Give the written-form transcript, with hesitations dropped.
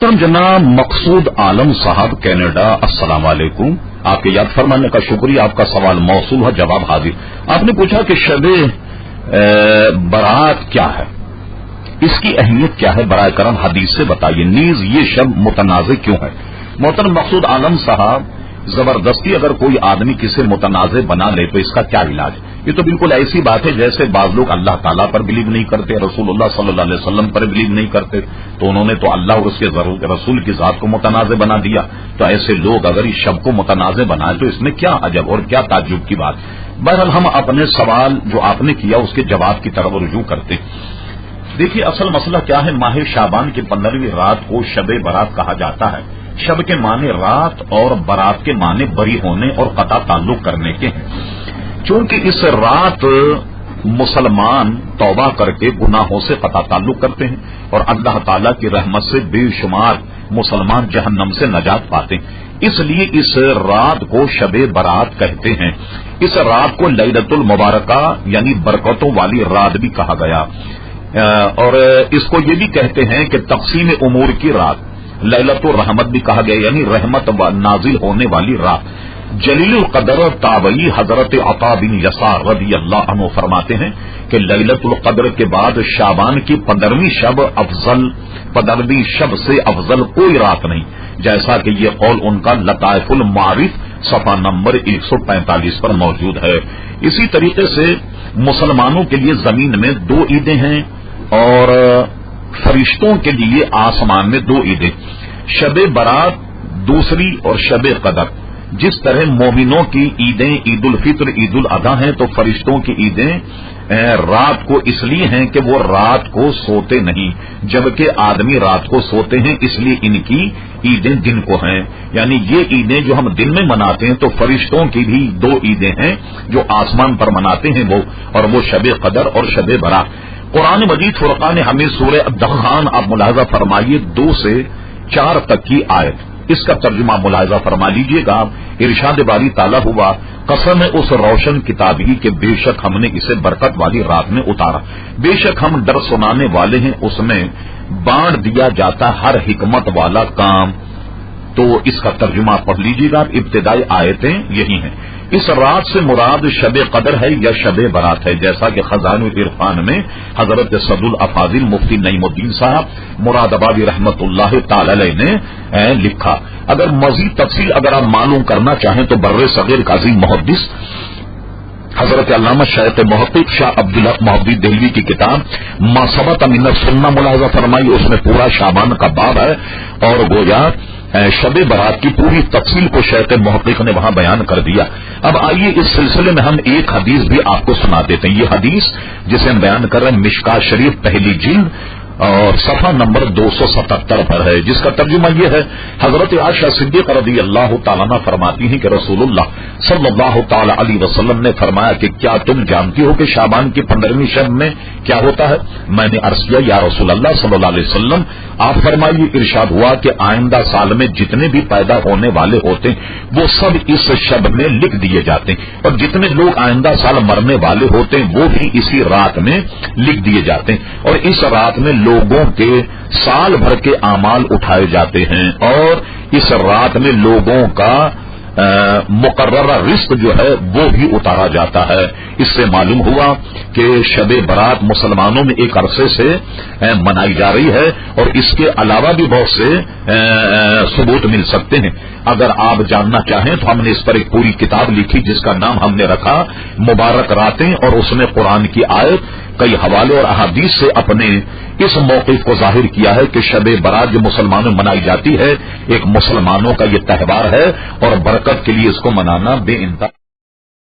जनाब मकसूद आलम साहब कनाडा, अस्सलाम वालेकुम। आपके याद फरमाने का शुक्रिया। आपका सवाल मौसूल है, जवाब हाजिर। आपने पूछा कि शबे बरात क्या है, इसकी अहमियत क्या है, बराए करम हदीस से बताइए। नीज ये शब मुतनाज़े क्यों है। मोहतरम मकसूद आलम साहब, जबरदस्ती अगर कोई आदमी किसे मुतनाज़े बना ले तो इसका क्या इलाज है। ये तो बिल्कुल ऐसी बात है जैसे बाज लोग अल्लाह ताला पर बिलीव नहीं करते, रसूलुल्लाह सल्लल्लाहु अलैहि वसल्लम पर बिलीव नहीं करते, तो उन्होंने तो अल्लाह और उसके रसूल की जात को मुतनाज़े बना दिया। तो ऐसे लोग अगर इस शब को मुतनाज़े बनाए तो इसमें क्या अजब और क्या ताज्जुब की बात। बहरहाल हम अपने सवाल जो आपने किया उसके जवाब की तरफ रुजू करते। देखिए, असल मसला क्या है। माह शाबान की 15वीं रात को शब बारात कहा जाता है। शब के माने रात और बारात के माने बरी होने और कता ताल्लुक करने के हैं। चूंकि इस रात मुसलमान तौबा करके गुनाहों से कता ताल्लुक करते हैं और अल्लाह ताला की रहमत से बेशुमार मुसलमान जहन्नम से नजात पाते हैं, इसलिए इस रात को शब बारात कहते हैं। इस रात को लैलतुल मुबारका यानी बरकतों वाली रात भी कहा गया और इसको ये भी कहते हैं कि तक़सीम उमूर की रात, लैलतुल रहमत भी कहा गया यानी रहमत नाजिल होने वाली रात। जलीलुल कदर ताबई हजरत अता बिन यसार रदी अल्लाह अन्हु फरमाते हैं कि लैलतुल कदर के बाद शाबान की 15वीं शब अफजल, 15वीं शब से अफजल कोई रात नहीं, जैसा कि ये कौल उनका लताइफुल मारिफ सफा नंबर 145 पर मौजूद है। इसी तरीके से मुसलमानों के लिए जमीन में 2 ईदें हैं और फरिश्तों के लिए आसमान में 2 ईदें, शब बारात दूसरी और शब कदर। जिस तरह मोमिनों की ईदें ईद उल फित्र ईद उल अदा हैं, तो फरिश्तों की ईदें रात को इसलिए हैं कि वो रात को सोते नहीं, जबकि आदमी रात को सोते हैं, इसलिए इनकी ईदें दिन को हैं। यानी ये ईदें जो हम दिन में मनाते हैं तो फरिश्तों की भी 2 ईदें हैं जो आसमान पर मनाते हैं वो, और वो शब कदर और शब बारात। कुरान मजीद फुरकान हमीद सूरह अद-दखान आप मुलाहिजा फरमाइए 2 से 4 तक की आयत, इसका तर्जुमा मुलाहिजा फरमा लीजिएगा। इरशाद बारी ताला हुआ, कसम है उस रोशन किताबी के बेशक हमने इसे बरकत वाली रात में उतारा, बेशक हम डर सुनाने वाले हैं, उसमें बांट दिया जाता हर हिकमत वाला काम। तो इसका तर्जुमा पढ़ लीजिएगा। इब्तिदाई आयतें यही हैं। इस रात से मुराद शब कदर है या शब बारात है, जैसा कि खजानुल इरफान में हजरत सदुल अफाजिल मुफ्ती नईमुद्दीन साहब मुरादाबादी रहमतुल्लाह ताला अलैह ने लिखा। अगर मजीद तफसील अगर आप मालूम करना चाहें तो बर्रे सगीर काजी मुहद्दिस हजरत अल्लामा शायख मुहक्किक शाह अब्दुल्ला मोहब्बी देहलवी की किताब मासबत मिन सुन्ना मुलाहिजा फरमाई, उसमें पूरा शाबान का बाब है और गोया शब बारात की पूरी तफसील को शायख मुहक्किक ने वहां बयान कर दिया। अब आइए इस सिलसिले में हम एक हदीस भी आपको सुना देते हैं। ये हदीस जिसे हम बयान कर रहे हैं मिशकात शरीफ पहली जिल्द और सफा नंबर 277 पर है, जिसका तर्जुमा यह है, हजरत आयशा सिद्दीक़ा रज़ी अल्लाह तआला अन्हा फरमाती हैं कि रसूलुल्लाह सल्लल्लाहु तआला अलैहि वसल्लम ने फरमाया कि क्या तुम जानती हो कि शाबान की 15वीं शब में क्या होता है। मैंने अर्ज किया, या रसूल अल्लाह सल्लल्लाहु अलैहि वसल्लम आप फरमाइए। इरशाद हुआ कि आइंदा साल में जितने भी पैदा होने वाले होते हैं वो सब इस शब में लिख दिए जाते हैं, और जितने लोग आइंदा साल मरने वाले होते हैं वो भी इसी रात में लिख दिए जाते हैं, और इस रात में लोगों के साल भर के आमाल उठाए जाते हैं, और इस रात में लोगों का मुकर्ररा रिस्क जो है वो भी उतारा जाता है। इससे मालूम हुआ कि शब बारात मुसलमानों में एक अरसे से मनाई जा रही है, और इसके अलावा भी बहुत से सबूत मिल सकते हैं। अगर आप जानना चाहें तो हमने इस पर एक पूरी किताब लिखी जिसका नाम हमने रखा मुबारक रातें, और उसमें कुरान की आयत कई हवाले और अहादीस से अपने इस मौक़िफ़ को जाहिर किया है कि शब बारात जो मुसलमानों में मनाई जाती है एक मुसलमानों का ये त्यौहार है और बरकत के लिए इसको मनाना बेइंतहा